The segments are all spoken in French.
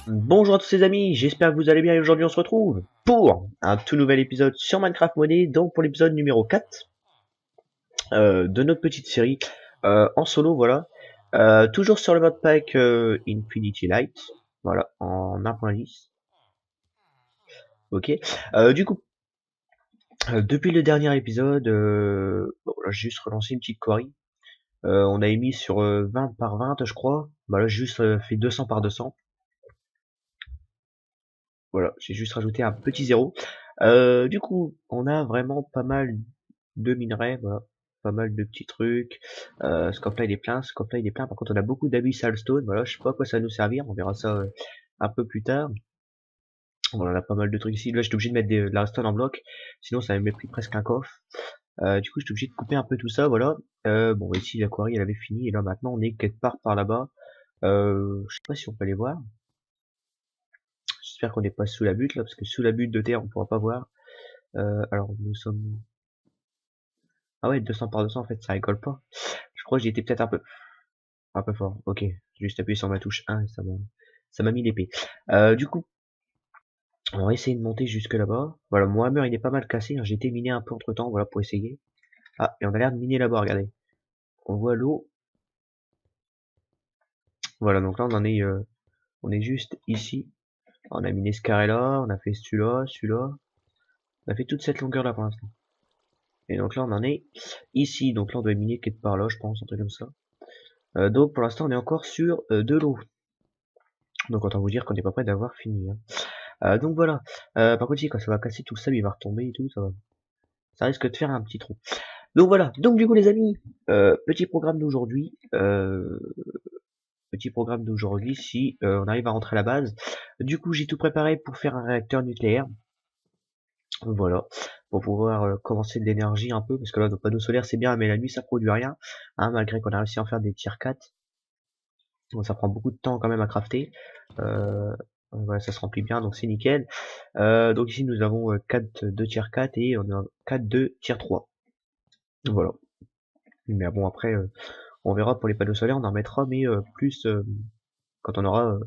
Bonjour à tous les amis, j'espère que vous allez bien et aujourd'hui on se retrouve pour un tout nouvel épisode sur Minecraft Modé, donc pour l'épisode numéro 4 de notre petite série en solo, voilà. Toujours sur le mode pack Infinity Light, voilà, en 1.10. Ok, du coup, depuis le dernier épisode, bon, là j'ai juste relancé une petite quarry. On a émis sur 20 par 20 je crois, bah là j'ai juste fait 200 par 200. Voilà, j'ai juste rajouté un petit zéro. Du coup, on a vraiment pas mal de minerais, voilà. Pas mal de petits trucs. Ce coffre là il est plein, ce coffre là il est plein. Par contre, on a beaucoup d'abyssal stone, voilà, je sais pas à quoi ça va nous servir, on verra ça un peu plus tard. Voilà, on a pas mal de trucs ici. Là, j'étais obligé de mettre de la stone en bloc, sinon ça m'avait pris presque un coffre. Du coup, j'étais obligé de couper un peu tout ça, voilà. Bon, ici, la quarry, elle avait fini, et là, maintenant, on est quelque part par là-bas. Je sais pas si on peut aller voir. J'espère qu'on n'est pas sous la butte là, parce que sous la butte de terre on pourra pas voir. Alors nous sommes... Ah ouais, 200 par 200 en fait, ça rigole pas. Je crois que j'y étais peut-être un peu fort. Ok, j'ai juste appuyé sur ma touche 1 et ça m'a mis l'épée. Du coup, on va essayer de monter jusque là-bas. Voilà, mon hammer il est pas mal cassé, hein. J'ai été miné un peu entre temps, voilà, pour essayer. Ah, et on a l'air de miner là-bas, regardez. On voit l'eau. Voilà, donc là on est juste ici. On a miné ce carré là, on a fait celui-là, celui-là. On a fait toute cette longueur là pour l'instant. Et donc là, on en est ici. Donc là, on doit miner quelque part là, je pense, un truc comme ça. Donc pour l'instant, on est encore sur de l'eau. Donc autant vous dire qu'on n'est pas près d'avoir fini, hein. Donc voilà. Par contre, ici, quand ça va casser tout le sable, il va retomber et tout, ça risque de faire un petit trou. Donc voilà. Donc du coup, les amis, petit programme d'aujourd'hui. Petit programme d'aujourd'hui, si on arrive à rentrer à la base. Du coup, j'ai tout préparé pour faire un réacteur nucléaire. Voilà, pour pouvoir commencer de l'énergie un peu, parce que là nos panneaux solaires c'est bien, mais la nuit ça produit rien, hein, malgré qu'on a réussi à en faire des tier 4. Donc ça prend beaucoup de temps quand même à crafter. Voilà, ça se remplit bien, donc c'est nickel. Donc ici nous avons 4 de tier 4 et on a 4 de tier 3. Voilà. Mais bon après on verra pour les panneaux solaires, on en mettra, mais plus quand on aura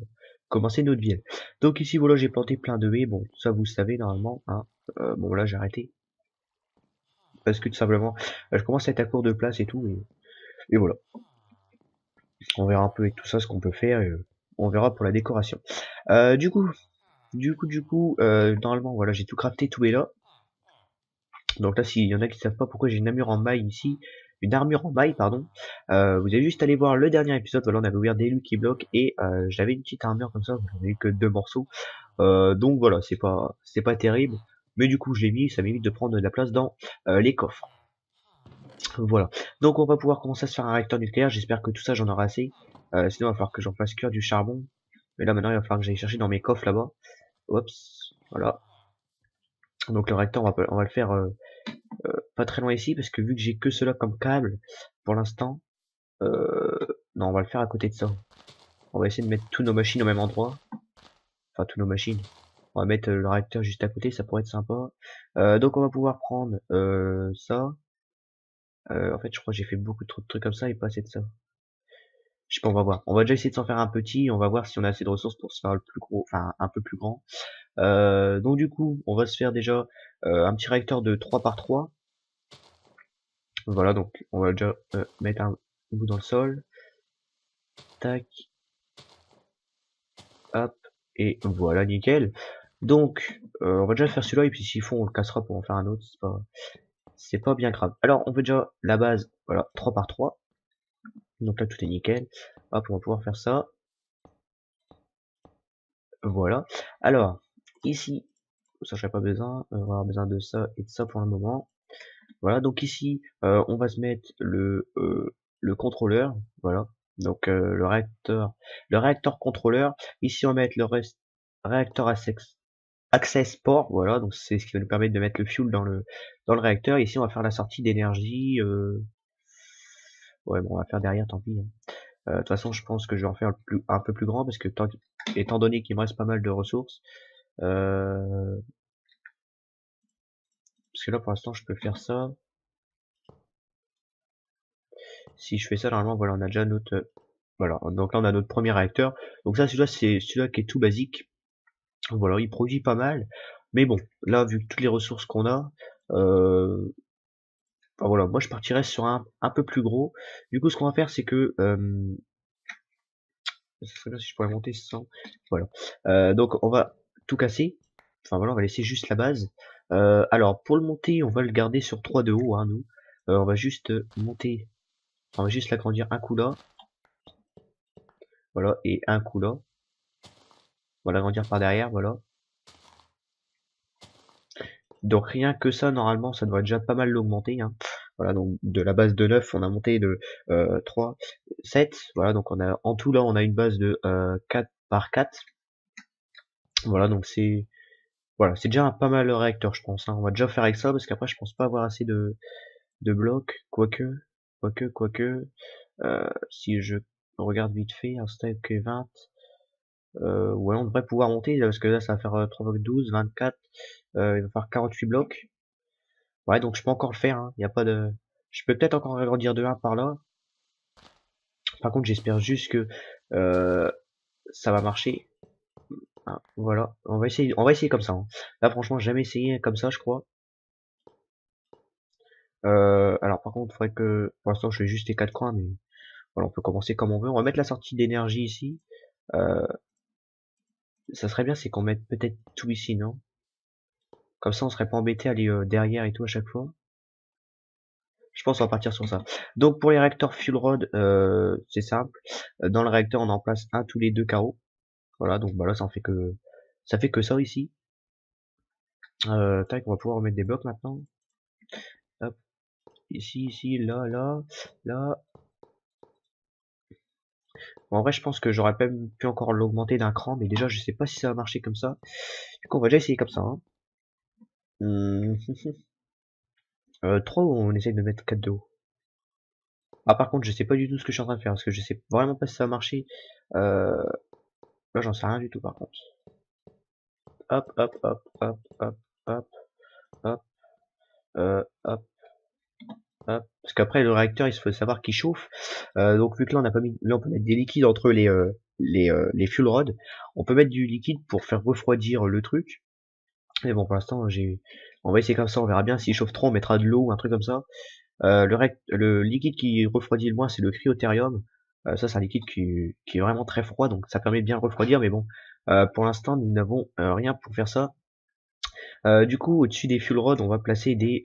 commencé notre ville. Donc ici voilà, j'ai planté plein de haies, bon ça vous le savez normalement, hein. Bon là j'ai arrêté parce que tout simplement je commence à être à court de place et tout, et voilà, on verra un peu avec tout ça ce qu'on peut faire, et on verra pour la décoration. Du coup normalement voilà, j'ai tout crafté, tout est là. Donc là, s'il y en a qui savent pas pourquoi j'ai une armure en maille ici, une armure en maille, pardon, vous avez juste allé voir le dernier épisode. Voilà, on avait ouvert des Lucky Block et j'avais une petite armure comme ça, j'en ai eu que 2 morceaux. Donc voilà, c'est pas terrible, mais du coup je l'ai mis, ça m'évite de prendre de la place dans les coffres. Voilà, donc on va pouvoir commencer à se faire un réacteur nucléaire. J'espère que tout ça j'en aurai assez, sinon il va falloir que j'en fasse cuire du charbon. Mais là maintenant il va falloir que j'aille chercher dans mes coffres là-bas. Oups, voilà. Donc le réacteur on va le faire pas très loin ici, parce que vu que j'ai que cela comme câble pour l'instant, non, on va le faire à côté de ça. On va essayer de mettre tous nos machines au même endroit, enfin tous nos machines. On va mettre le réacteur juste à côté, ça pourrait être sympa. Donc on va pouvoir prendre ça. En fait, je crois que j'ai fait beaucoup trop de trucs comme ça et pas assez de ça. Je sais pas, on va voir. On va déjà essayer de s'en faire un petit. On va voir si on a assez de ressources pour se faire le plus gros, enfin un peu plus grand. Donc du coup, on va se faire déjà un petit réacteur de 3 par 3. Voilà, donc on va déjà mettre un bout dans le sol. Tac, hop, et voilà, nickel. Donc, on va déjà faire celui-là, et puis s'il faut, on le cassera pour en faire un autre, c'est pas bien grave. Alors, on peut déjà, la base, voilà, 3 par 3. Donc là, tout est nickel. Hop, on va pouvoir faire ça. Voilà. Alors, ici, ça j'aurais pas besoin, on va avoir besoin de ça et de ça pour le moment. Voilà, donc ici, on va se mettre le contrôleur, voilà. Donc le réacteur contrôleur. Ici, on va mettre le réacteur access port, voilà. Donc c'est ce qui va nous permettre de mettre le fuel dans le réacteur. Ici, on va faire la sortie d'énergie. Ouais, bon, on va faire derrière, tant pis, hein. De toute façon, je pense que je vais en faire un peu plus grand parce que étant donné qu'il me reste pas mal de ressources, Parce que là, pour l'instant, je peux faire ça. Si je fais ça, normalement, voilà, on a déjà notre... voilà, donc là, on a notre premier réacteur. Donc ça, celui-là, c'est celui-là qui est tout basique. Voilà, il produit pas mal. Mais bon, là, vu toutes les ressources qu'on a, enfin, voilà, moi, je partirais sur un peu plus gros. Du coup, ce qu'on va faire, c'est que... ça serait bien si je pourrais monter sans... Voilà. Donc, on va tout casser. Enfin, voilà, on va laisser juste la base. Alors, pour le monter, on va le garder sur 3 de haut, hein, nous. On va juste monter... On va juste l'agrandir un coup là. Voilà, et un coup là. On va l'agrandir par derrière, voilà. Donc rien que ça, normalement, ça devrait déjà pas mal l'augmenter, hein. Voilà, donc de la base de 9, on a monté de 3, 7. Voilà, donc on a en tout là, on a une base de 4 par 4. Voilà, donc c'est voilà, c'est déjà un pas mal le réacteur, je pense, hein. On va déjà faire avec ça parce qu'après, je pense pas avoir assez de blocs, quoique. Si je regarde vite fait, un stack 20. Ouais, on devrait pouvoir monter parce que là, ça va faire 3 blocs 12, 24. Il va faire 48 blocs. Ouais, donc je peux encore le faire, hein. Y a pas de... Je peux peut-être encore agrandir de 1 par là. Par contre, j'espère juste que ça va marcher. Ah, voilà, on va essayer comme ça, hein. Là, franchement, j'ai jamais essayé comme ça, je crois. Alors, par contre, il faudrait que... Pour l'instant, je fais juste les 4 coins, mais voilà, on peut commencer comme on veut. On va mettre la sortie d'énergie ici. Euh, Ça serait bien, c'est qu'on mette peut-être tout ici, non? Comme ça, on serait pas embêté à aller derrière et tout à chaque fois. Je pense qu'on va partir sur ça. Donc pour les réacteurs fuel rod, c'est simple. Dans le réacteur, on en place un tous les deux carreaux. Voilà, donc bah là ça fait que ça ici. Tac, on va pouvoir remettre des blocs maintenant. Hop, ici, là, là, là. Bon, en vrai, je pense que j'aurais même pu encore l'augmenter d'un cran, mais déjà, je sais pas si ça va marcher comme ça. Du coup, on va déjà essayer comme ça, hein. 3 ou on essaye de mettre 4 de haut. Ah, par contre, je sais pas du tout ce que je suis en train de faire, parce que je sais vraiment pas si ça va marcher. Euh, Là, j'en sais rien du tout, par contre. Hop, hop, hop, hop, hop, hop, hop, hop, hop. Parce qu'après, le réacteur, il faut savoir qu'il chauffe. Donc, vu que là, on n'a pas mis, là, on peut mettre des liquides entre les fuel rods. On peut mettre du liquide pour faire refroidir le truc. Mais bon, pour l'instant, on va essayer comme ça, on verra bien. S'il chauffe trop, on mettra de l'eau ou un truc comme ça. Le liquide qui refroidit le moins, c'est le cryotérium. Ça, c'est un liquide qui est vraiment très froid, donc ça permet de bien le refroidir. Mais bon, pour l'instant, nous n'avons rien pour faire ça. Du coup, au-dessus des fuel rods, on va placer des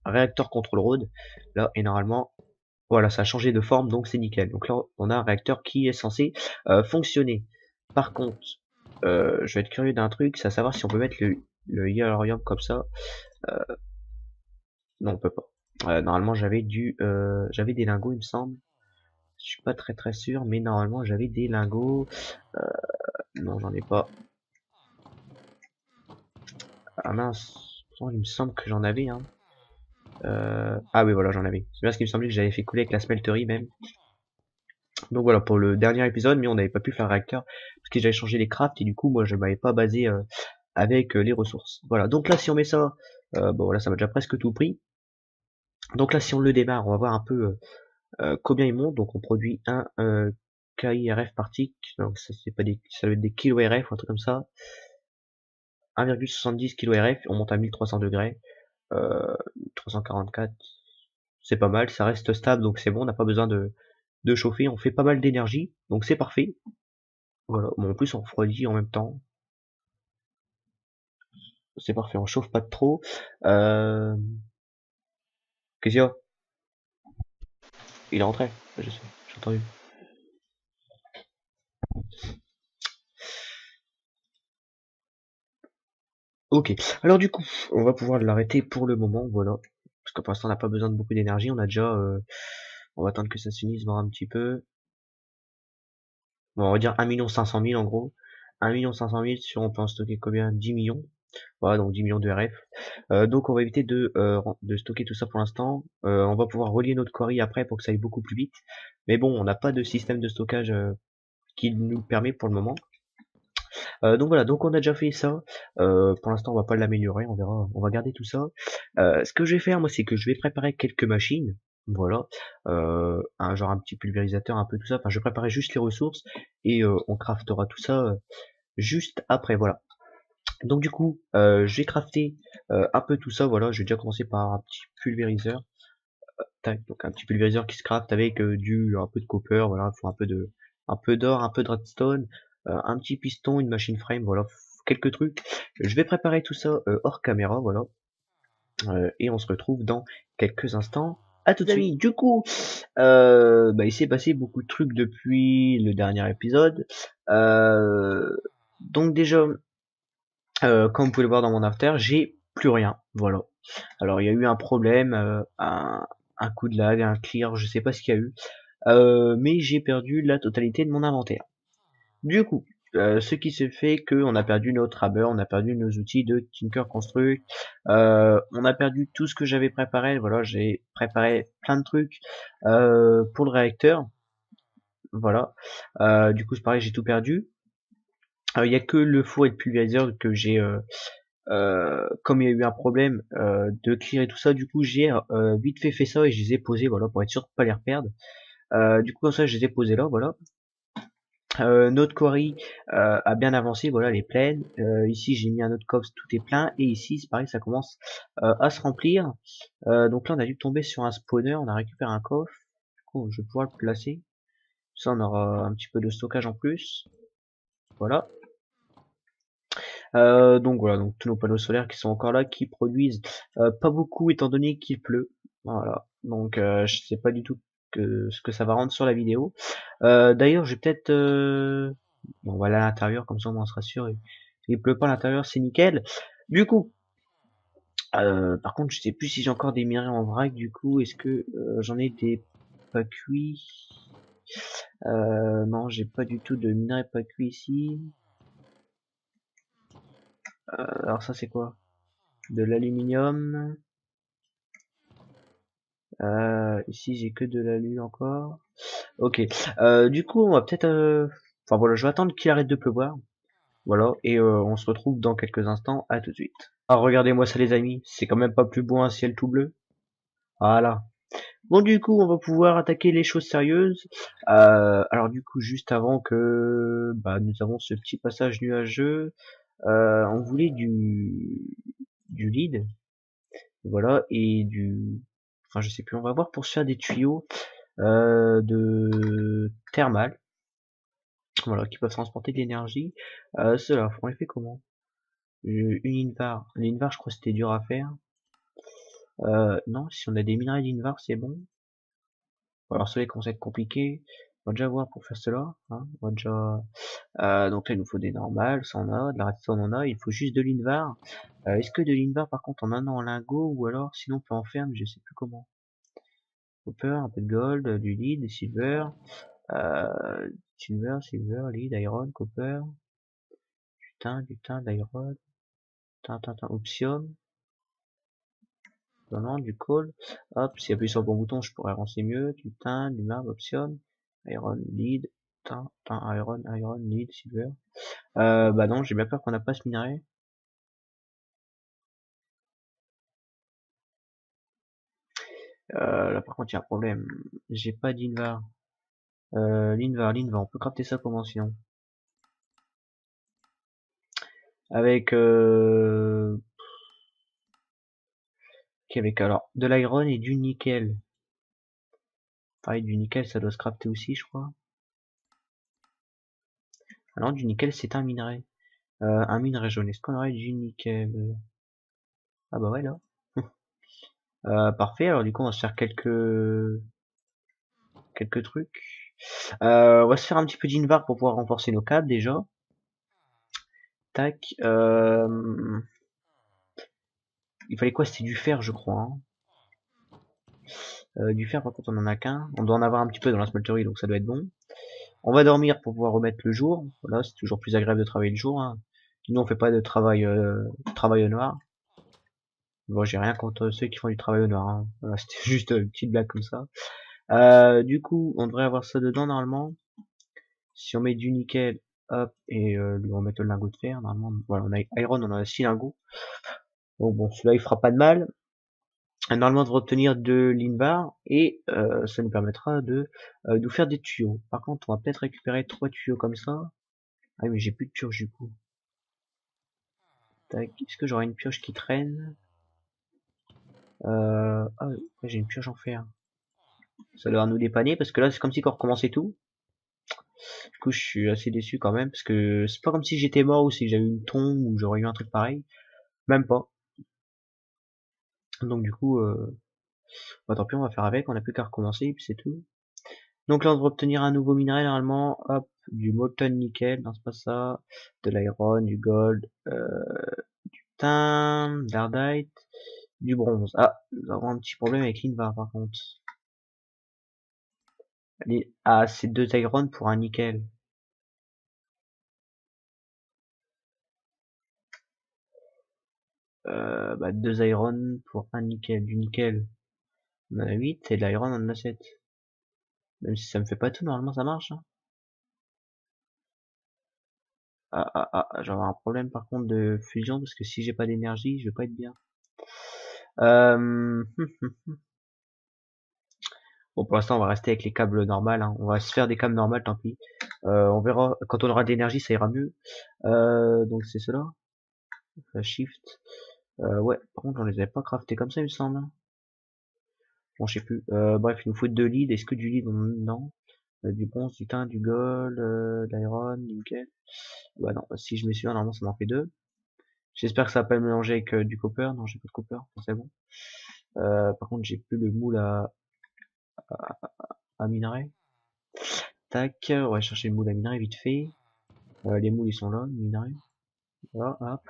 réacteurs control rod. Là, et normalement, voilà, ça a changé de forme, donc c'est nickel. Donc là, on a un réacteur qui est censé fonctionner. Par contre, je vais être curieux d'un truc, c'est à savoir si on peut mettre le hyalurium comme ça. Euh, non, on peut pas. Normalement, j'avais des lingots, il me semble. Je suis pas très sûr, mais normalement, j'avais des lingots. Euh, non, j'en ai pas. Ah mince, pourtant, il me semble que j'en avais, hein. Ah oui, voilà, j'en avais. C'est bien ce qu'il me semblait que j'avais fait couler avec la smelterie même. Donc voilà, pour le dernier épisode, mais on n'avait pas pu faire réacteur parce que j'avais changé les crafts et du coup, moi, je m'avais pas basé avec les ressources. Voilà, donc là, si on met ça, bon voilà, ça m'a déjà presque tout pris. Donc là, si on le démarre, on va voir un peu combien il monte. Donc on produit un KIRF par tick. Donc ça, c'est pas des, ça doit être des kilo RF ou un truc comme ça. 1,70 kilo RF, on monte à 1300 degrés. 344, c'est pas mal, ça reste stable, donc c'est bon, on n'a pas besoin de chauffer, on fait pas mal d'énergie, donc c'est parfait. Voilà, bon, en plus on refroidit en même temps, c'est parfait, on chauffe pas de trop. Qu'est-ce qu'il y a? Il est rentré, je sais, j'ai entendu. Ok, alors du coup, on va pouvoir l'arrêter pour le moment, voilà. Parce que pour l'instant on n'a pas besoin de beaucoup d'énergie, on a déjà... on va attendre que ça se finisse, voir un petit peu. Bon, on va dire 1 500 000 en gros. 1 500 000 sur on peut en stocker combien? 10 millions. Voilà, donc 10 millions de RF. Donc on va éviter de stocker tout ça pour l'instant. On va pouvoir relier notre quarry après pour que ça aille beaucoup plus vite. Mais bon, on n'a pas de système de stockage qui nous le permet pour le moment. Donc voilà, donc on a déjà fait ça. Pour l'instant, on va pas l'améliorer, on verra, on va garder tout ça. Ce que je vais faire, moi, c'est que je vais préparer quelques machines. Voilà, genre un petit pulvérisateur, un peu tout ça. Enfin, je vais préparer juste les ressources et on craftera tout ça juste après. Voilà. Donc du coup, j'ai crafté un peu tout ça. Voilà, j'ai déjà commencé par un petit pulvériseur. Tac, donc un petit pulvériseur qui se crafte avec un peu de copper. Voilà, il faut un peu d'or, un peu de redstone, un petit piston, une machine frame. Voilà, quelques trucs. Je vais préparer tout ça hors caméra. Voilà, et on se retrouve dans quelques instants. À tout de suite. Du coup, il s'est passé beaucoup de trucs depuis le dernier épisode. Donc déjà, comme vous pouvez le voir dans mon after, j'ai plus rien. Voilà. Alors il y a eu un problème, un coup de lag, un clear, je sais pas ce qu'il y a eu. Mais j'ai perdu la totalité de mon inventaire. Du coup, ce qui se fait que on a perdu notre hammer, on a perdu nos outils de Tinker Construct, on a perdu tout ce que j'avais préparé. Voilà, j'ai préparé plein de trucs pour le réacteur. Voilà. Du coup, c'est pareil, j'ai tout perdu. Il y a que le four et le pulvériseur que j'ai comme il y a eu un problème de clear et tout ça, du coup j'ai vite fait ça et je les ai posés, voilà, pour être sûr de pas les reperdre. Du coup comme ça je les ai posés là, voilà. Notre quarry a bien avancé, voilà, elle est pleine. Ici j'ai mis un autre coffre, tout est plein, et ici c'est pareil, ça commence à se remplir. Donc là on a dû tomber sur un spawner, on a récupéré un coffre, du coup je vais pouvoir le placer. Ça on aura un petit peu de stockage en plus, voilà. Donc voilà, donc tous nos panneaux solaires qui sont encore là, qui produisent pas beaucoup étant donné qu'il pleut. Voilà, donc je sais pas du tout ce que ça va rendre sur la vidéo. D'ailleurs, j'ai peut-être, bon, voilà à l'intérieur, comme ça on sera sûr. Il pleut pas à l'intérieur, c'est nickel. Du coup, par contre, je sais plus si j'ai encore des minerais en vrac. Du coup, est-ce que j'en ai des pas cuits? Non, j'ai pas du tout de minerais pas cuits ici. Alors ça, c'est quoi? De l'aluminium. Ici j'ai que de l'alu encore. Ok. Du coup on va peut-être. Enfin voilà, je vais attendre qu'il arrête de pleuvoir. Voilà, et on se retrouve dans quelques instants. À tout de suite. Ah regardez-moi ça les amis, c'est quand même pas plus beau un ciel tout bleu. Voilà. Bon du coup on va pouvoir attaquer les choses sérieuses. Alors du coup juste avant que nous avons ce petit passage nuageux, on voulait du lead. Voilà, et enfin je sais plus, on va voir pour se faire des tuyaux de thermal, voilà, qui peuvent transporter de l'énergie. Cela, on les fait comment? Une invar. L'invar, je crois que c'était dur à faire. Non, si on a des minerais d'invar, c'est bon. Alors cela commence à être compliqué. On va déjà voir pour faire cela. Hein. On va déjà. Donc là, il nous faut des normales, ça en a, de la redstone on en a. Il faut juste de l'invar. Est-ce que de l'invar, par contre, on en a en lingot ou alors sinon on peut en faire, mais je sais plus comment. Copper, un peu de gold, du lead, du silver. Silver, lead, iron, copper, du tin, d'iron, optium, non, du coal. Hop, si j'appuie sur le bon bouton, je pourrais avancer mieux. Du tin, du marbre, optium, iron, lead, iron, lead, silver. Bah non, j'ai bien peur qu'on n'a pas ce minerai. Là par contre, il y a un problème. J'ai pas d'invar. L'invar, on peut crafter ça comment sinon? Avec avec alors de l'iron et du nickel. Pareil, du nickel, ça doit se crafter aussi, je crois. Alors, du nickel, c'est un minerai. Un minerai jaune. Est-ce qu'on aurait du nickel? Ah bah ouais, là. Parfait. Alors, du coup, on va se faire quelques trucs. On va se faire un petit peu d'invar pour pouvoir renforcer nos câbles, déjà. Tac. Il fallait quoi? C'était du fer, je crois. Hein. Du fer, par contre, on en a qu'un. On doit en avoir un petit peu dans la smelterie, donc ça doit être bon. On va dormir pour pouvoir remettre le jour. Voilà, c'est toujours plus agréable de travailler le jour. Hein. Nous, on fait pas de travail au noir. Bon, j'ai rien contre ceux qui font du travail au noir. Hein. Voilà, c'était juste une petite blague comme ça. Du coup, on devrait avoir ça dedans normalement. Si on met du nickel, hop, et lui remettre le lingot de fer, normalement, voilà, on a Iron, on en a 6 lingots. Donc bon, celui-là il fera pas de mal. Normalement, on devrait obtenir de l'invar, et ça nous permettra de nous faire des tuyaux. Par contre, on va peut-être récupérer 3 tuyaux comme ça. Ah mais j'ai plus de pioche du coup. Tac, est-ce que j'aurai une pioche qui traîne? Ah oui, j'ai une pioche en fer. Ça doit nous dépanner, parce que là c'est comme si qu'on recommençait tout. Du coup je suis assez déçu quand même, parce que c'est pas comme si j'étais mort ou si j'avais une tombe ou j'aurais eu un truc pareil. Même pas. Donc du coup, bah, tant pis, on va faire avec, on a plus qu'à recommencer et puis c'est tout. Donc là on devrait obtenir un nouveau minerai normalement, hop, du molten nickel, non c'est pas ça, de l'iron, du gold, du tin, d'ardite, du bronze. Ah, nous avons un petit problème avec l'invar par contre. Ah, c'est 2 iron pour un nickel. Bah 2 iron pour un nickel. Du nickel, on en a 8 et de l'iron on en a 7. Même si ça me fait pas tout, normalement ça marche. Hein. Je vais avoir un problème par contre de fusion parce que si j'ai pas d'énergie, je vais pas être bien. Euh... Bon, pour l'instant, on va rester avec les câbles normales. Hein. On va se faire des câbles normales, tant pis. On verra quand on aura de l'énergie, ça ira mieux. Donc c'est cela. Shift. Ouais. Par contre, on les avait pas craftés comme ça, il me semble. Hein. Bon, je sais plus. Bref, il nous faut 2 leads. Est-ce que du lead, non. Du bronze, du tin, du gold, de l'iron, du nickel. Bah non. Si je me suis, normalement, ça m'en fait 2. J'espère que ça va pas le mélanger avec du copper. Non, j'ai pas de copper. C'est bon. Par contre, j'ai plus le moule à minerai. Tac, on va chercher le moule à minerai vite fait. Les moules ils sont là, minerai. Voilà, hop.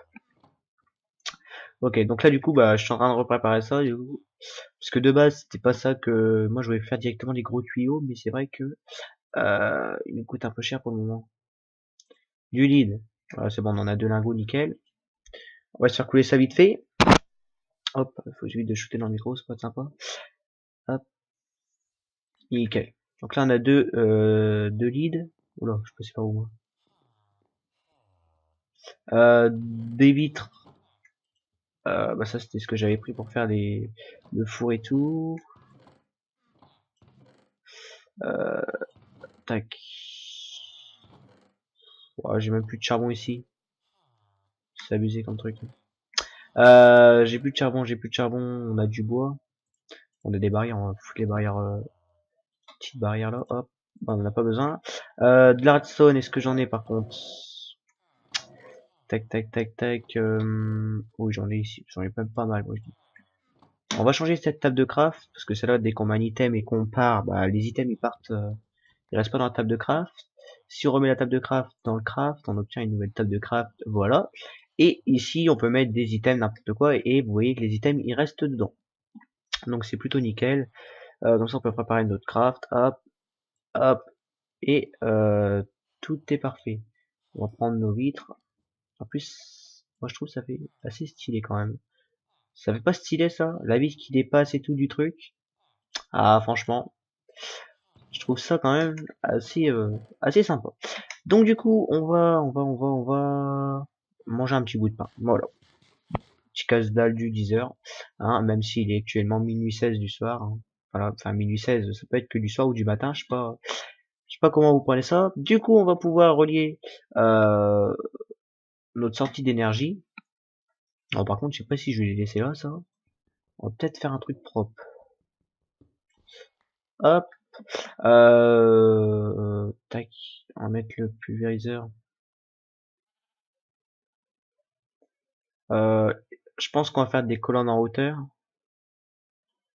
Ok, donc là du coup bah je suis en train de repréparer ça du coup. Parce que de base c'était pas ça que moi je voulais faire directement des gros tuyaux, mais c'est vrai que il nous coûte un peu cher pour le moment. Du lead. Voilà, c'est bon, on en a 2 lingots, nickel. On va se faire couler ça vite fait. Hop, faut que j'évite de shooter dans le micro, c'est pas sympa. Hop, nickel. Donc là on a deux leads. Oula, je sais pas où moi. Des vitres. Bah ça c'était ce que j'avais pris pour faire le four et tout. Euh, tac. Ouais, j'ai même plus de charbon ici. C'est abusé comme truc. J'ai plus de charbon, j'ai plus de charbon. On a du bois. On a des barrières, on va foutre les barrières, petites barrières là. Hop. Bon, on en a pas besoin. De la redstone, est-ce que j'en ai par contre? Tac, tac, tac, tac. Oui, j'en ai ici. J'en ai même pas mal, moi je dis. On va changer cette table de craft parce que celle-là, dès qu'on met un item et qu'on part, bah les items ils partent. Il reste pas dans la table de craft. Si on remet la table de craft dans le craft, on obtient une nouvelle table de craft, voilà. Et ici, on peut mettre des items, n'importe quoi, et vous voyez que les items, ils restent dedans. Donc c'est plutôt nickel. Comme ça, on peut préparer notre craft, hop, hop, et tout est parfait. On va prendre nos vitres. En plus, moi je trouve que ça fait assez stylé quand même. Ça fait pas stylé ça, la vitre qui dépasse et tout du truc. Ah franchement, je trouve ça quand même assez sympa. Donc du coup, on va manger un petit bout de pain. Voilà. Petit casse-dalle du 10h, hein, même s'il est actuellement minuit 16 du soir. Hein. Voilà, enfin minuit 16, ça peut être que du soir ou du matin, je sais pas comment vous prenez ça. Du coup, on va pouvoir relier notre sortie d'énergie. Alors par contre, je sais pas si je vais les laisser là, ça. On va peut-être faire un truc propre. Hop. Tac. On va mettre le pulvériseur. Euh, je pense qu'on va faire des colonnes en hauteur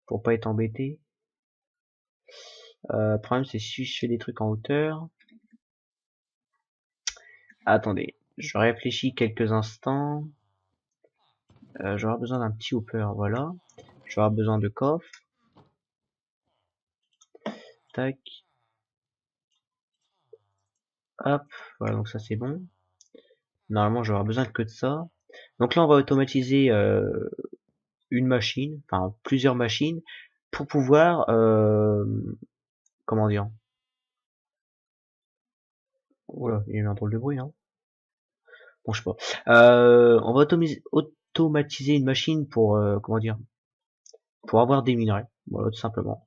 pour pas être embêté. Le problème c'est si je fais des trucs en hauteur. Attendez, je réfléchis quelques instants. J'aurai besoin d'un petit hopper, voilà. J'aurai besoin de coffre. Tac. Hop. Voilà, donc ça c'est bon. Normalement j'aurai besoin que de ça. Donc là on va automatiser une machine, enfin plusieurs machines, pour pouvoir comment dire, Voilà, il y a eu un drôle de bruit, hein. Bon, je sais pas. On va automatiser une machine pour, comment dire, pour avoir des minerais. Voilà, tout simplement.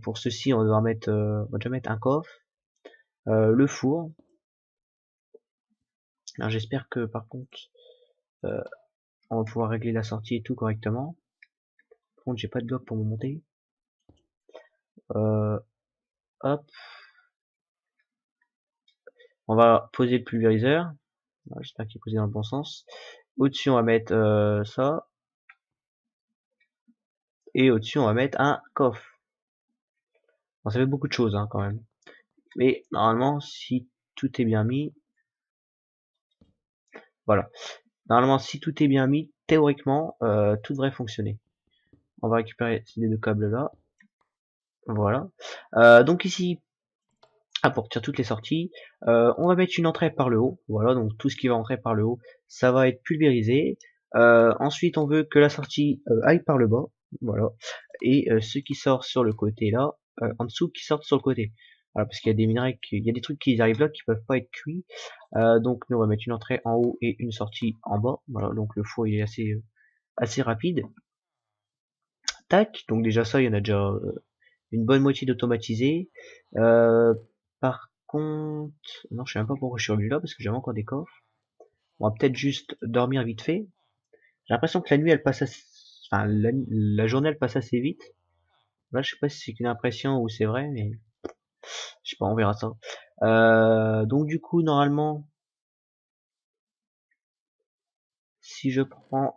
Pour ceci, on va devoir mettre, on va déjà mettre un coffre, le four. Alors, j'espère que, par contre, euh, on va pouvoir régler la sortie et tout correctement. Par contre, j'ai pas de bloc pour me monter. Euh, hop, on va poser le pulvériseur. Voilà, j'espère qu'il est posé dans le bon sens. Au-dessus, on va mettre ça. Et au-dessus, on va mettre un coffre. Bon, ça fait beaucoup de choses, hein, quand même. Mais normalement, si tout est bien mis, voilà. Normalement, si tout est bien mis, théoriquement, tout devrait fonctionner. On va récupérer ces deux câbles là. Voilà. Donc ici, pour tirer toutes les sorties, on va mettre une entrée par le haut. Voilà, donc tout ce qui va entrer par le haut, ça va être pulvérisé. Ensuite, on veut que la sortie aille par le bas. Voilà. Et ce qui sort sur le côté là, en dessous, qui sortent sur le côté. Voilà, parce qu'il y a des minerais, il y a des trucs qui arrivent là qui peuvent pas être cuits. Donc nous on va mettre une entrée en haut et une sortie en bas. Voilà, donc le four il est assez rapide. Tac, donc déjà ça, il y en a déjà une bonne moitié d'automatisé. Par contre, non, je sais même pas pourquoi je suis revenu là parce que j'avais encore des coffres. On va peut-être juste dormir vite fait. J'ai l'impression que la nuit elle passe enfin la journée elle passe assez vite. Là, je sais pas si c'est qu'une impression ou c'est vrai, mais je sais pas, on verra ça. Donc du coup, normalement, si je prends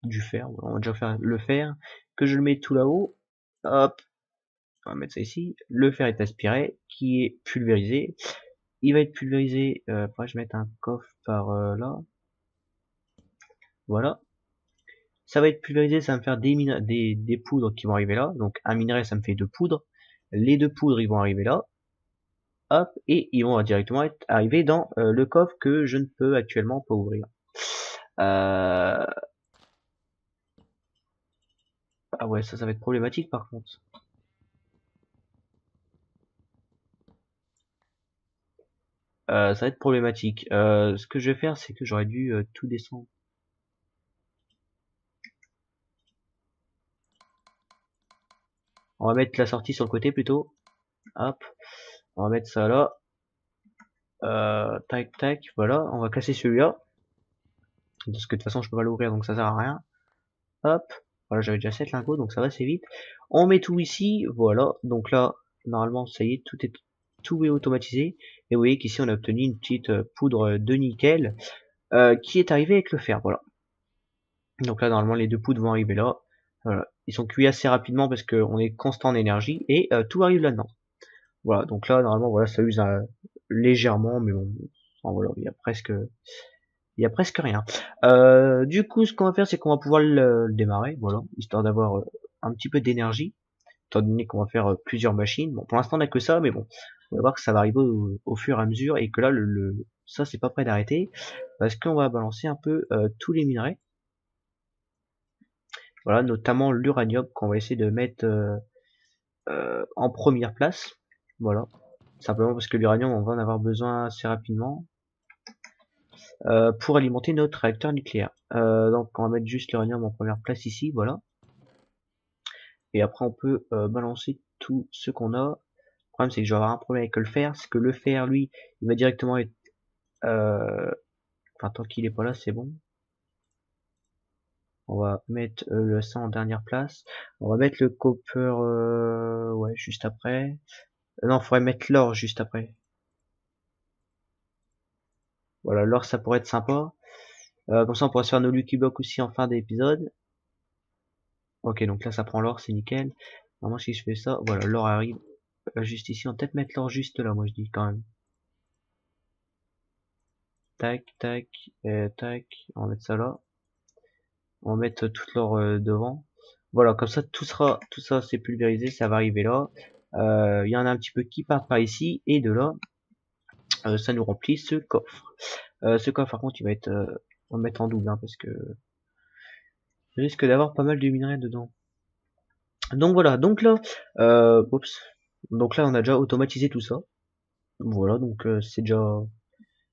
du fer, on va déjà faire le fer, que je le mets tout là-haut, hop, on va mettre ça ici, le fer est aspiré, qui est pulvérisé, il va être pulvérisé, faudrait que je mette un coffre par là, voilà, ça va être pulvérisé, ça va me faire des poudres qui vont arriver là, donc un minerai ça me fait deux poudres, les deux poudres ils vont arriver là, hop, et ils vont directement être arrivés dans le coffre que je ne peux actuellement pas ouvrir. Euh... Ah ouais, ça va être problématique par contre. Ça va être problématique. Ce que je vais faire, c'est que j'aurais dû tout descendre. On va mettre la sortie sur le côté plutôt. Hop, on va mettre ça là. Tac, tac, voilà. On va casser celui-là. Parce que de toute façon, je peux pas l'ouvrir, donc ça sert à rien. Hop, voilà, j'avais déjà 7 lingots, donc ça va assez vite. On met tout ici, voilà. Donc là, normalement, ça y est, tout est automatisé. Et vous voyez qu'ici, on a obtenu une petite poudre de nickel qui est arrivée avec le fer, voilà. Donc là, normalement, les deux poudres vont arriver là. Voilà. Ils sont cuits assez rapidement parce qu'on est constant en énergie et tout arrive là-dedans. Voilà, donc là, normalement, voilà, ça use légèrement, mais bon, enfin, voilà, il y a presque rien. Du coup, ce qu'on va faire, c'est qu'on va pouvoir le démarrer, voilà, histoire d'avoir un petit peu d'énergie, étant donné qu'on va faire plusieurs machines. Bon, pour l'instant, on n'a que ça, mais bon, on va voir que ça va arriver au fur et à mesure et que là, ça, c'est pas prêt d'arrêter parce qu'on va balancer un peu tous les minerais. Voilà, notamment l'uranium qu'on va essayer de mettre en première place. Voilà, simplement parce que l'uranium, on va en avoir besoin assez rapidement pour alimenter notre réacteur nucléaire. Donc, on va mettre juste l'uranium en première place ici, voilà. Et après, on peut balancer tout ce qu'on a. Le problème, c'est que je vais avoir un problème avec le fer, c'est que le fer, lui, il va directement être... Enfin, tant qu'il est pas là, c'est bon. On va mettre le sang en dernière place. On va mettre le copper, ouais, juste après. Non, il faudrait mettre l'or juste après. Voilà, l'or, ça pourrait être sympa. Comme ça, on pourrait se faire nos Lucky Block aussi en fin d'épisode. Ok, donc là, ça prend l'or, c'est nickel. Normalement, si je fais ça, voilà, l'or arrive juste ici. On va peut-être mettre l'or juste là, moi, je dis quand même. Tac, tac, tac. On va mettre ça là. On va mettre tout l'or devant. Voilà, comme ça, tout ça, c'est pulvérisé, ça va arriver là. Il y en a un petit peu qui partent par ici, et de là, ça nous remplit ce coffre. Ce coffre, par contre, il va être, on va le mettre en double, hein, parce que je risque d'avoir pas mal de minerais dedans. Donc voilà, donc là, oups, donc là, on a déjà automatisé tout ça. Voilà, donc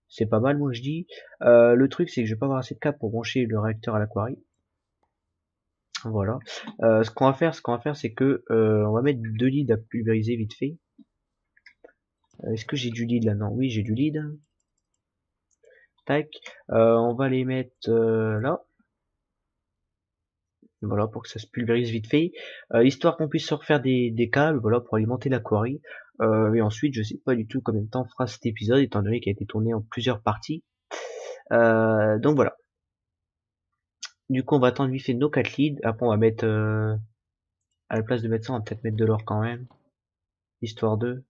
c'est pas mal, moi je dis. Le truc, c'est que je vais pas avoir assez de câbles pour brancher le réacteur à l'aquarie. Voilà. Ce qu'on va faire, c'est que on va mettre 2 leads à pulvériser vite fait. Est-ce que j'ai du lead là? Non, oui, j'ai du lead. Tac. On va les mettre là. Voilà, pour que ça se pulvérise vite fait. Histoire qu'on puisse se refaire des câbles, voilà, pour alimenter la quarry. Et ensuite, je sais pas du tout combien de temps fera cet épisode, étant donné qu'il a été tourné en plusieurs parties. Donc voilà. Du coup, on va attendre vite fait nos 4 leads. Après, on va mettre, à la place de mettre ça, on va peut-être mettre de l'or quand même. Histoire de.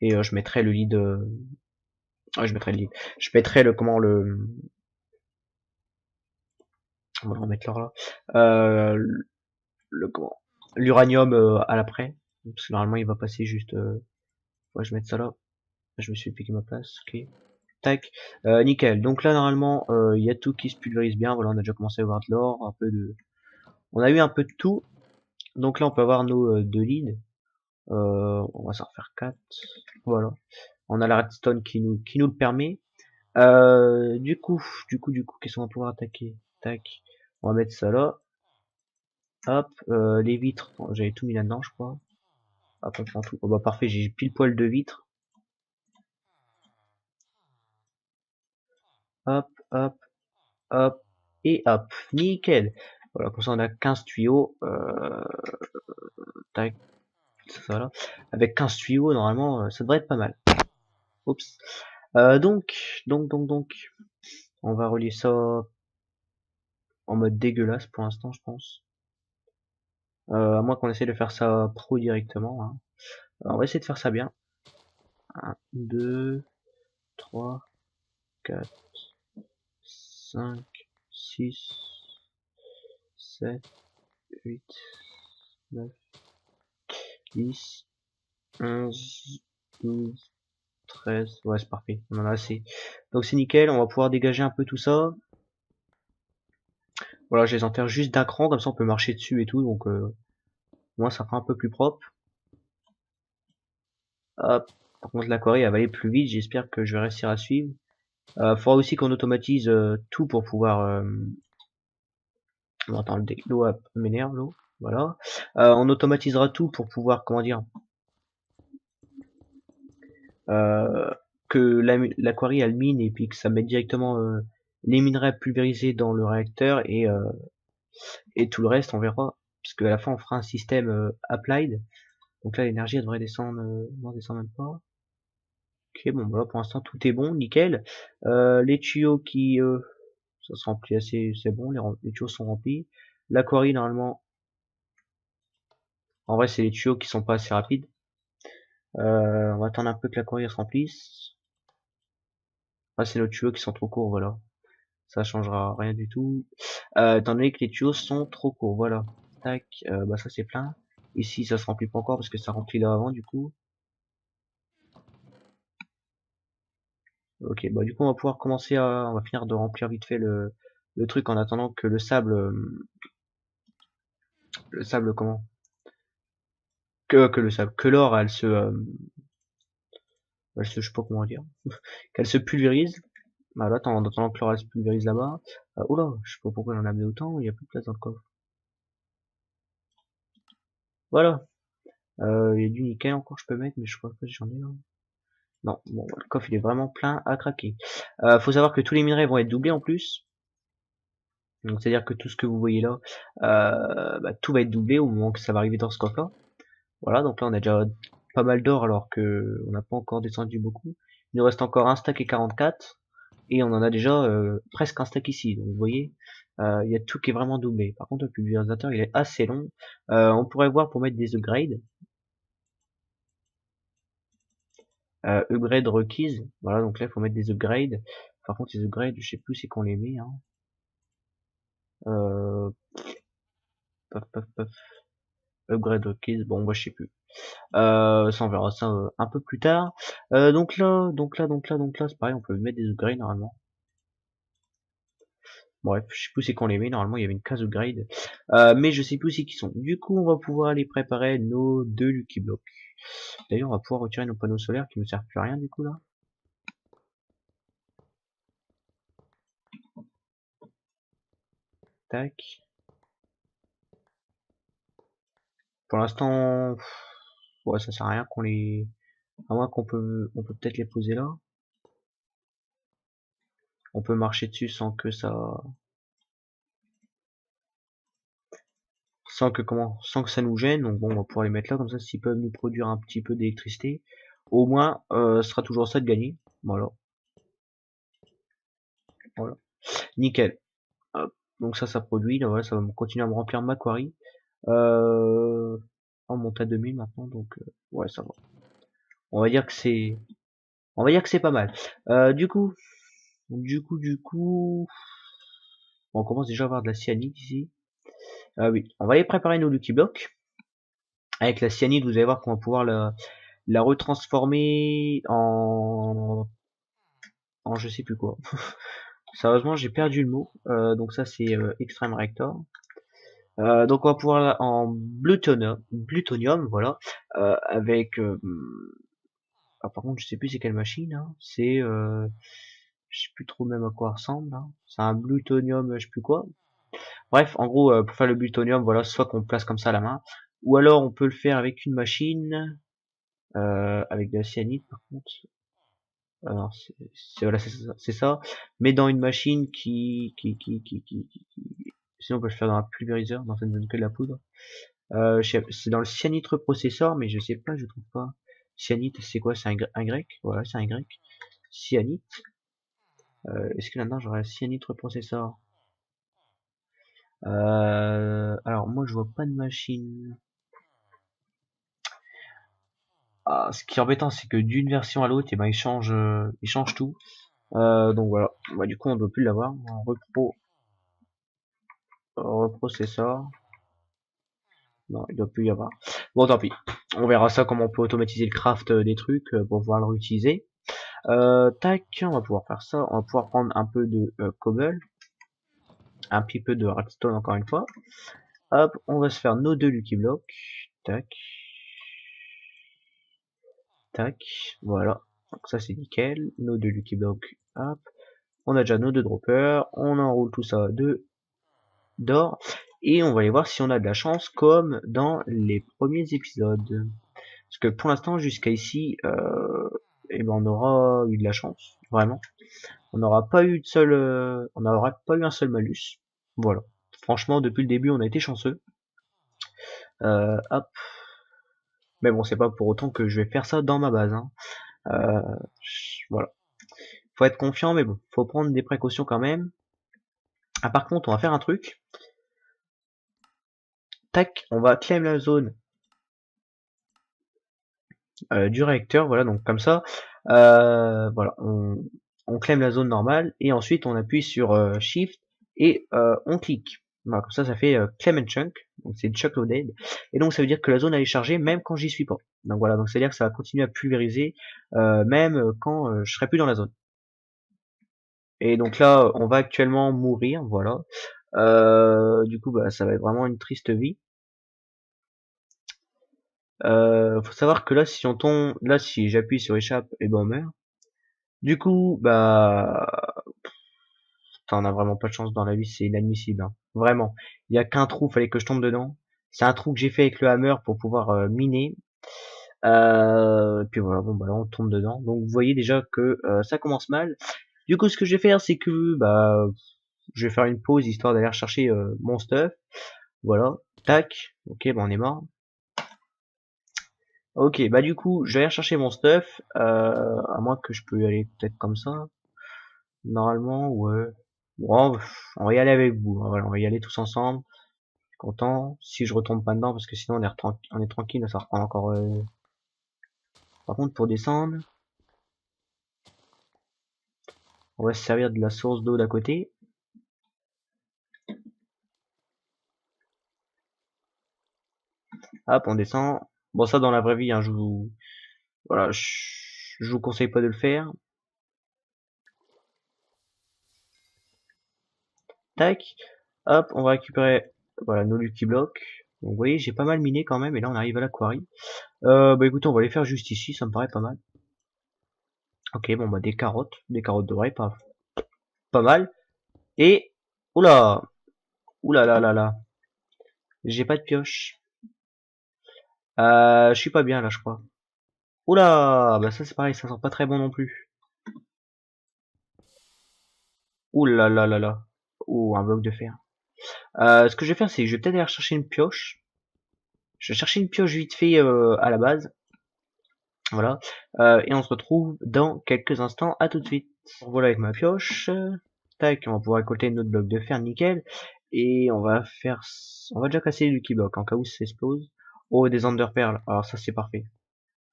Et je mettrai le lead. Ouais, je mettrai le lead. Je mettrai le, comment, on va remettre l'or là. Comment, l'uranium à l'après. Parce que normalement, il va passer juste, ouais, je vais mettre ça là. Je me suis piqué ma place, ok. Tac, nickel. Donc là normalement il y a tout qui se pulvérise bien. Voilà, on a déjà commencé à voir de l'or, un peu de, on a eu un peu de tout. Donc là on peut avoir nos 2 leads. On va s'en refaire 4. Voilà. On a la redstone qui nous le permet. Du coup, qu'est-ce qu'on va pouvoir attaquer? Tac. On va mettre ça là. Hop, les vitres. Bon, j'avais tout mis là-dedans, je crois. Hop, hop, tout. Oh, bah parfait, j'ai pile poil de vitres. Hop, hop, hop et hop. Nickel. Voilà, comme ça on a 15 tuyaux. Tac, voilà. Avec 15 tuyaux, normalement, ça devrait être pas mal. Oups. Donc, on va relier ça en mode dégueulasse pour l'instant, je pense. À moins qu'on essaie de faire ça pro directement. Hein. Alors, on va essayer de faire ça bien. 1, 2, 3, 4, 5, 6, 7, 8, 9, 10, 11, 12, 13. Ouais, c'est parfait. On en a assez. Donc c'est nickel. On va pouvoir dégager un peu tout ça. Voilà, je les enterre juste d'un cran, comme ça on peut marcher dessus et tout, donc moi ça fera un peu plus propre. Hop. Par contre la quarry elle va aller plus vite, j'espère que je vais réussir à suivre. Faudra aussi qu'on automatise tout pour pouvoir... Bon, attends, l'eau m'énerve, l'eau. Voilà. On automatisera tout pour pouvoir, comment dire... Euh, que la quarry elle mine et puis que ça mette directement les minerais pulvérisés dans le réacteur et tout le reste on verra. Puisque à la fin on fera un système applied. Donc là, l'énergie, elle devrait descendre, non, elle descend même pas. Ok, bon, voilà, pour l'instant, tout est bon, nickel. Les tuyaux qui, ça se remplit assez, c'est bon, les tuyaux sont remplis. L'aquarie, normalement, en vrai, c'est les tuyaux qui sont pas assez rapides. On va attendre un peu que l'aquarie se remplisse. Ah, c'est nos tuyaux qui sont trop courts, voilà. Ça changera rien du tout. Étant donné que les tuyaux sont trop courts, voilà. Tac, bah ça c'est plein. Ici, ça se remplit pas encore parce que ça remplit là avant, du coup. Ok, bah du coup on va pouvoir commencer à, on va finir de remplir vite fait le truc en attendant que le sable comment, que le sable, que l'or je sais pas comment dire, qu'elle se pulvérise. Bah là, en attendant que l'or elle se pulvérise là-bas. Oula, je sais pas pourquoi j'en ai amené autant, il y a plus de place dans le coffre. Voilà, il y a du nickel encore je peux mettre, mais je crois pas que j'en ai là. Non, bon, le coffre il est vraiment plein à craquer. Faut savoir que tous les minerais vont être doublés en plus. Donc c'est-à-dire que tout ce que vous voyez là, bah, tout va être doublé au moment que ça va arriver dans ce coffre là. Voilà, donc là on a déjà pas mal d'or alors que on n'a pas encore descendu beaucoup. Il nous reste encore un stack et 44 et on en a déjà presque un stack ici. Donc vous voyez, il y a tout qui est vraiment doublé. Par contre le pulvérisateur il est assez long. On pourrait voir pour mettre des upgrades. Upgrade requises. Voilà, donc là il faut mettre des upgrades. Par contre les upgrades, je sais plus c'est qu'on les met. Hein. Euh, paf, paf, paf. Upgrade requises, bon bah je sais plus. Ça on verra ça un peu plus tard. Donc là, c'est pareil, on peut mettre des upgrades normalement. Bref, je sais plus c'est qu'on les met, normalement il y avait une case upgrade. Mais je sais plus c'est qui sont. Du coup, on va pouvoir aller préparer nos deux Lucky Blocks. D'ailleurs, on va pouvoir retirer nos panneaux solaires qui ne servent plus à rien du coup là. Tac. Pour l'instant, ouais, ça sert à rien qu'on les... À moins on peut peut-être les poser là. On peut marcher dessus sans que ça nous gêne. Donc bon, on va pouvoir les mettre là, comme ça, s'ils peuvent nous produire un petit peu d'électricité, au moins, ce sera toujours ça de gagner. Voilà, voilà. Nickel. Hop. Donc ça produit. Là, voilà, ça va me continuer à me remplir ma quarry. On monte à 2000 maintenant, donc ouais, ça va. On va dire que c'est, on va dire que c'est pas mal. Du coup, on commence déjà à avoir de la cyanide ici. Ah oui, on va aller préparer nos Lucky Blocks. Avec la cyanide, vous allez voir qu'on va pouvoir la retransformer en je sais plus quoi. Sérieusement, j'ai perdu le mot. Donc ça, c'est Extreme Reactor. Donc on va pouvoir en plutonium, voilà, avec. Ah, par contre, je sais plus c'est quelle machine. Hein. C'est, je sais plus trop même à quoi ressemble. Hein. C'est un plutonium, je sais plus quoi. Bref, en gros, pour faire le plutonium, voilà, soit qu'on le place comme ça à la main, ou alors on peut le faire avec une machine, avec de la cyanide par contre. Alors voilà, c'est ça, mais dans une machine sinon on peut le faire dans un pulvériseur, dans cette zone que de la poudre. C'est dans le cyanide processeur, mais je sais pas, je trouve pas. Cyanide, c'est quoi? C'est un grec? Voilà, c'est un grec. Cyanide. Est-ce que là-dedans j'aurais cyanide processeur? Alors moi je vois pas de machine. Ah, ce qui est embêtant, c'est que d'une version à l'autre, et ben il change tout. Donc voilà. Bah, du coup, on ne doit plus l'avoir. Reprocesseur. Non, il doit plus y avoir. Bon, tant pis. On verra ça comment on peut automatiser le craft des trucs pour pouvoir le réutiliser. Tac, on va pouvoir faire ça. On va pouvoir prendre un peu de cobble, un petit peu de redstone encore une fois. Hop, on va se faire nos deux Lucky Blocks. Tac, tac, voilà. Donc ça c'est nickel. Nos deux Lucky Blocks. Hop, on a déjà nos deux droppers. On enroule tout ça de d'or. Et on va aller voir si on a de la chance comme dans les premiers épisodes. Parce que pour l'instant, jusqu'à ici, eh ben on aura eu de la chance, vraiment. On n'aura pas eu on n'aura pas eu un seul malus. Voilà. Franchement, depuis le début, on a été chanceux. Hop. Mais bon, c'est pas pour autant que je vais faire ça dans ma base. Hein. Voilà. Faut être confiant, mais bon, faut prendre des précautions quand même. Ah, par contre, on va faire un truc. Tac, on va claim la zone du réacteur, voilà, donc comme ça, voilà, on claim la zone normale et ensuite on appuie sur Shift et on clique. Voilà, comme ça fait claim and chunk, donc c'est chunk loaded, et donc ça veut dire que la zone elle est chargée même quand j'y suis pas. Donc voilà, donc c'est à dire que ça va continuer à pulvériser même quand je serai plus dans la zone. Et donc là, on va actuellement mourir, voilà. Du coup, bah, ça va être vraiment une triste vie. Faut savoir que là, si on tombe, là, si j'appuie sur échappe, et ben on meurt. Du coup, bah, on a vraiment pas de chance dans la vie, c'est inadmissible, hein. Vraiment. Il y a qu'un trou, fallait que je tombe dedans. C'est un trou que j'ai fait avec le hammer pour pouvoir miner. Puis voilà, bon bah là on tombe dedans. Donc vous voyez déjà que ça commence mal. Du coup, ce que je vais faire, c'est que bah, je vais faire une pause histoire d'aller chercher mon stuff. Voilà, tac. Ok, bah on est mort. Ok, bah du coup, je vais aller chercher mon stuff. À moins que je peux y aller peut-être comme ça. Normalement, ouais. Bon, on va y aller avec vous. Hein, voilà, on va y aller tous ensemble. Content. Si je retombe pas dedans, parce que sinon on est tranquille, ça reprend encore. Par contre, pour descendre, on va se servir de la source d'eau d'à côté. Hop, on descend. Bon, ça dans la vraie vie, hein, voilà, je vous conseille pas de le faire. Tac. Hop, on va récupérer, voilà, nos Lucky Blocks. Donc, vous voyez, j'ai pas mal miné quand même, et là on arrive à la quarry. Bah écoutez, on va les faire juste ici, ça me paraît pas mal. Ok, bon bah des carottes dorées, pas mal. Et, oula, oula là là là, j'ai pas de pioche. Je suis pas bien là, je crois. Oula, bah ça c'est pareil, ça sent pas très bon non plus. Oula là là là. Oh, un bloc de fer. Ce que je vais faire, c'est que je vais peut-être aller chercher une pioche. Je vais chercher une pioche vite fait à la base. Voilà. Et on se retrouve dans quelques instants. À tout de suite. Voilà avec ma pioche. Tac, on va pouvoir récolter notre bloc de fer, nickel. Et on va faire... On va déjà casser les Lucky Block en cas où ça explose. Oh, des Enderpearls. Alors ça c'est parfait.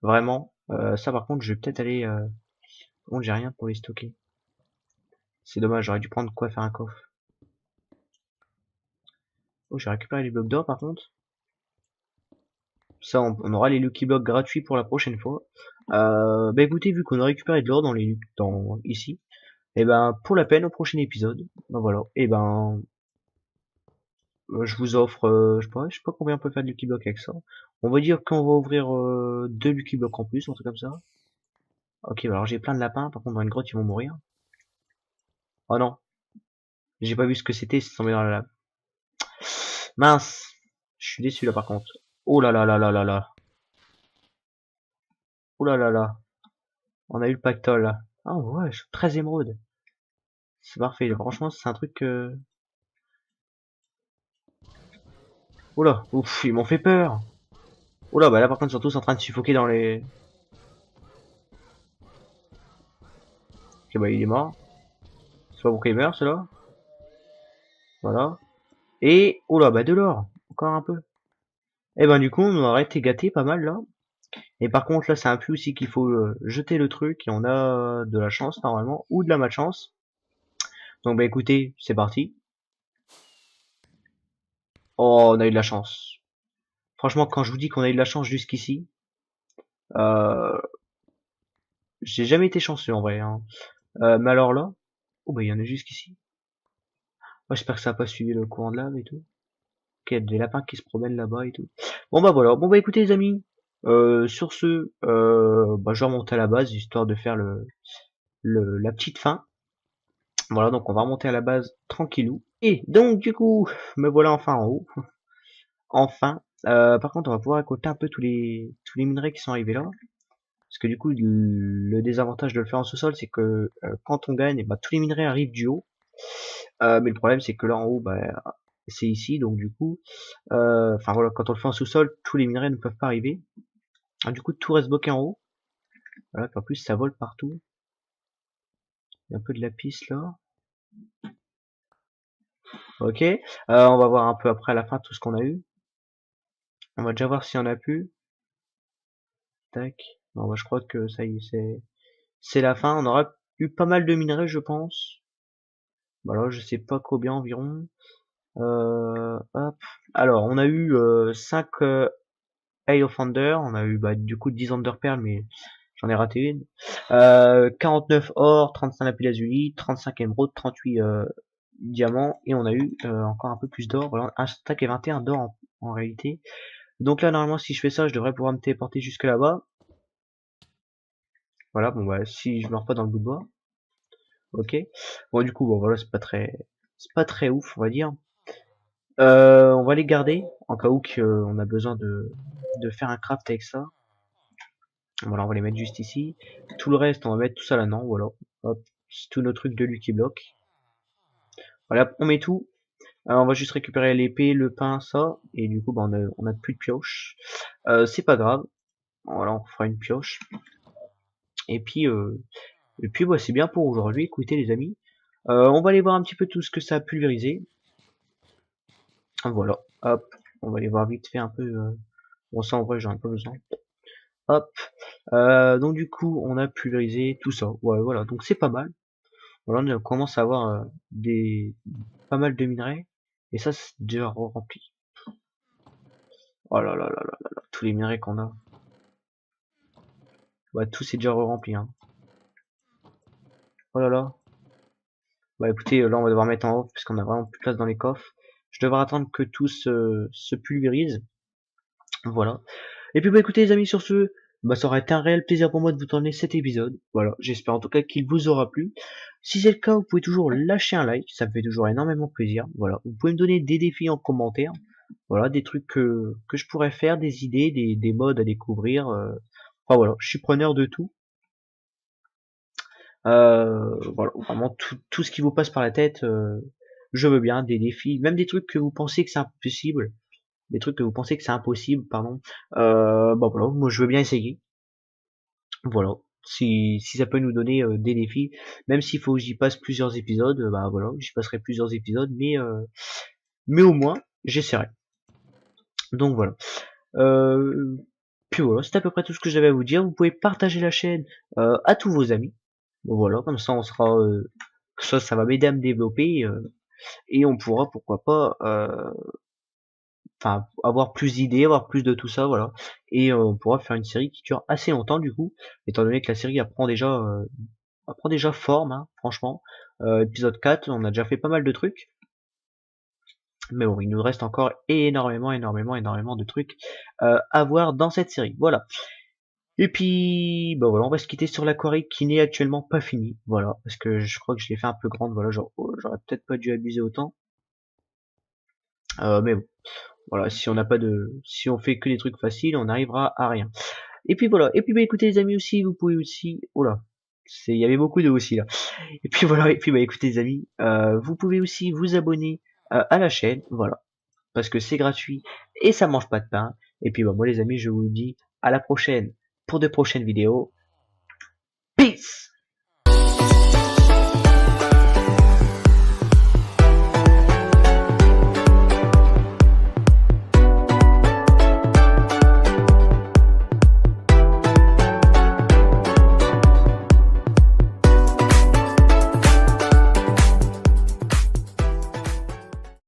Vraiment. Ça par contre, je vais peut-être aller... Bon, j'ai rien pour les stocker. C'est dommage, j'aurais dû prendre quoi faire un coffre. Oh, j'ai récupéré les blocs d'or par contre. Ça, on aura les Lucky Blocks gratuits pour la prochaine fois. Bah écoutez, vu qu'on a récupéré de l'or dans ici, et ben pour la peine au prochain épisode. Ben voilà. Et ben je vous offre, je sais pas combien on peut faire de Lucky Block avec ça. On va dire qu'on va ouvrir deux Lucky Blocks en plus, un truc comme ça. Ok, bah alors j'ai plein de lapins. Par contre dans une grotte ils vont mourir. Oh non, j'ai pas vu ce que c'était, c'est tombé dans la lave. Mince, je suis déçu là par contre. Oh là là là là là là. Oh là là là. On a eu le pactole là. Ah ouais, 13 émeraudes. C'est parfait. Franchement, c'est un truc que... Oula, ouf, ils m'ont fait peur. Oula, bah là par contre, ils sont tous en train de suffoquer dans les... Ok, bah il est mort. C'est pas pourquoi il meurt, cela. Voilà. Et, oula, bah de l'or. Encore un peu. Et ben du coup, on aurait été gâté pas mal là. Et par contre, là, c'est un peu aussi qu'il faut jeter le truc. Et on a de la chance normalement. Ou de la malchance. Donc bah écoutez, c'est parti. Oh, on a eu de la chance. Franchement, quand je vous dis qu'on a eu de la chance jusqu'ici, euh, j'ai jamais été chanceux en vrai, hein. Mais alors là, oh bah il y en a jusqu'ici. Moi j'espère que ça a pas suivi le courant de lave et tout. Ok, il y a des lapins qui se promènent là-bas et tout. Bon bah voilà. Bon bah écoutez les amis, sur ce, bah, je vais remonter à la base histoire de faire la petite fin. Voilà, donc on va remonter à la base tranquillou. Et donc du coup, me voilà enfin en haut. Enfin. Par contre, on va pouvoir récolter un peu tous les minerais qui sont arrivés là. Parce que du coup, le désavantage de le faire en sous-sol, c'est que quand on gagne, bah, tous les minerais arrivent du haut. Mais le problème, c'est que là en haut, bah, c'est ici, donc du coup, enfin voilà, quand on le fait en sous-sol, tous les minerais ne peuvent pas arriver. Ah, du coup, tout reste bloqué en haut. Voilà, en plus, ça vole partout. Il y a un peu de la piste là. Ok, on va voir un peu après à la fin tout ce qu'on a eu. On va déjà voir si on a pu. Tac. Bon, bah, je crois que ça y est, c'est la fin. On aura eu pas mal de minerais, je pense. Voilà, je sais pas combien environ. Hop. Alors, on a eu 5 Eye of Thunder, on a eu bah, du coup 10 Enderpearl, mais j'en ai raté une. 49 or, 35 lapis lazuli, 35 émeraudes, 38 diamants, et on a eu encore un peu plus d'or. Voilà, un stack et 21 d'or en réalité. Donc là, normalement, si je fais ça, je devrais pouvoir me téléporter jusque là-bas. Voilà, bon bah si je meurs pas dans le bout de bois. Ok. Bon du coup, bon voilà, c'est pas très ouf, on va dire. On va les garder en cas où on a besoin de faire un craft avec ça. Voilà, on va les mettre juste ici. Tout le reste, on va mettre tout ça là, non, voilà. Hop, c'est tous nos trucs de Lucky Block. Voilà, on met tout. On va juste récupérer l'épée, le pain, ça. Et du coup, bah, on a plus de pioche. C'est pas grave. Voilà, on fera une pioche. Et puis bah, c'est bien pour aujourd'hui. Écoutez les amis. On va aller voir un petit peu tout ce que ça a pulvérisé. Voilà, hop. On va aller voir vite fait un peu. Bon, ça en vrai, j'en ai pas besoin. Hop. Donc du coup, on a pulvérisé tout ça. Ouais, voilà, donc c'est pas mal. Voilà, on commence à avoir pas mal de minerais. Et ça, c'est déjà rempli. Oh là là là là là là, tous les minerais qu'on a. Ouais, tout c'est déjà rempli, hein. Oh là là. Bah écoutez, là on va devoir mettre en off parce qu'on a vraiment plus de place dans les coffres. Je devrais attendre que tout se pulvérise. Voilà. Et puis bah écoutez les amis, sur ce, bah ça aurait été un réel plaisir pour moi de vous tourner cet épisode. Voilà, j'espère en tout cas qu'il vous aura plu. Si c'est le cas, vous pouvez toujours lâcher un like, ça me fait toujours énormément plaisir. Voilà, vous pouvez me donner des défis en commentaire. Voilà, des trucs que je pourrais faire, des idées, des modes à découvrir. Enfin voilà, je suis preneur de tout. Voilà, vraiment tout ce qui vous passe par la tête, je veux bien, des défis, même des trucs que vous pensez que c'est impossible, des trucs que vous pensez que c'est impossible, pardon. Bah voilà, moi je veux bien essayer. Voilà. Si ça peut nous donner des défis, même s'il faut que j'y passe plusieurs épisodes, bah voilà, j'y passerai plusieurs épisodes, mais au moins j'essaierai. Donc voilà. Euh, Puis voilà, c'est à peu près tout ce que j'avais à vous dire. Vous pouvez partager la chaîne à tous vos amis. Bon, voilà, comme ça on sera, ça va m'aider à me développer et on pourra pourquoi pas, enfin avoir plus d'idées, avoir plus de tout ça, voilà. Et on pourra faire une série qui dure assez longtemps du coup, étant donné que la série apprend déjà forme, hein, franchement. Épisode 4, on a déjà fait pas mal de trucs. Mais bon, il nous reste encore énormément de trucs à voir dans cette série. Voilà. Et puis, bah voilà, on va se quitter sur l'aquarie qui n'est actuellement pas finie. Voilà, parce que je crois que je l'ai fait un peu grande. Voilà, genre, j'aurais peut-être pas dû abuser autant. Mais bon, voilà, si on fait que des trucs faciles, on n'arrivera à rien. Et puis voilà. Et puis bah écoutez les amis aussi, vous pouvez aussi, oh là, il y avait beaucoup de aussi là. Et puis voilà. Et puis bah écoutez les amis, vous pouvez aussi vous abonner à la chaîne. Voilà, parce que c'est gratuit et ça mange pas de pain. Et puis bah moi les amis, je vous dis à la prochaine pour de prochaines vidéos. Peace!